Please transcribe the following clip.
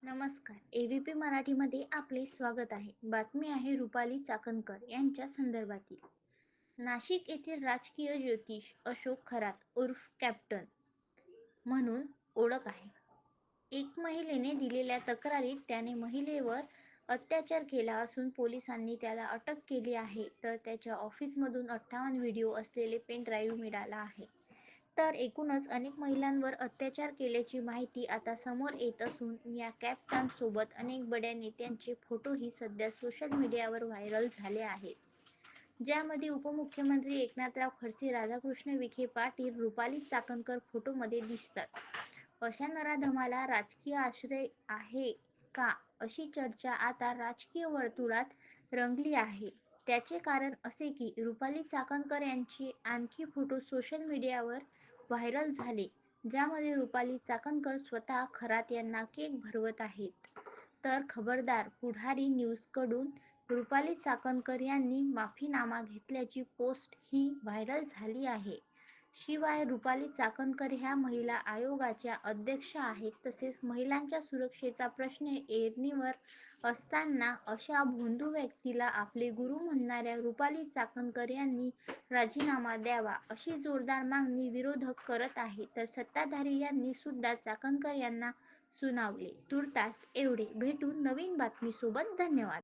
नमस्कार. एबीपी मराठीमध्ये आपले स्वागत आहे. बातमी आहे रुपाली चाकणकर यांच्या संदर्भातील. नाशिक येथील राजकीय ज्योतिष अशोक खरात उर्फ कॅप्टन म्हणून ओळख आहे. एक महिलेने दिलेल्या तक्रारीत त्याने महिलेवर अत्याचार केला असून पोलिसांनी त्याला अटक केली आहे. तर त्याच्या ऑफिसमधून 58 व्हिडिओ असलेले पेन ड्राईव्ह मिळाला आहे. तर एकूणच अनेक महिलांवर अत्याचार केल्याची माहिती आता समोर येत असून या कॅप्टनसोबत अनेक बड्या नेत्यांचे फोटोही सध्या सोशल मीडियावर व्हायरल झाले आहेत. ज्यामध्ये उपमुख्यमंत्री एकनाथराव खडसे, राधाकृष्ण विखे पाटील, रुपाली चाकणकर फोटोमध्ये दिसतात. अशा नराधमाला राजकीय आश्रय आहे का, अशी चर्चा आता राजकीय वर्तुळात रंगली आहे. त्याचे कारण असे की रुपाली चाकणकर यांचे आणखी फोटो सोशल मीडियावर व्हायरल झाले, ज्यामध्ये रुपाली चाकणकर स्वतः खरात यांना केक भरवत आहेत. तर खबरदार पुढारी न्यूजकडून रुपाली चाकणकर यांनी माफीनामा घेतल्याची पोस्ट ही व्हायरल झाली आहे. शिवाय रुपाली चाकणकर ह्या महिला आयोगाच्या अध्यक्ष आहेत. तसेच महिलांच्या सुरक्षेचा प्रश्न ऐरणीवर असताना अशा भोंदू व्यक्तीला आपले गुरु म्हणणाऱ्या रुपाली चाकणकर यांनी राजीनामा द्यावा, अशी जोरदार मागणी विरोधक करत आहेत. तर सत्ताधारी यांनी सुद्धा चाकणकर यांना सुनावले. तूर्तास एवढे. भेटू नवीन बातमीसोबत. धन्यवाद.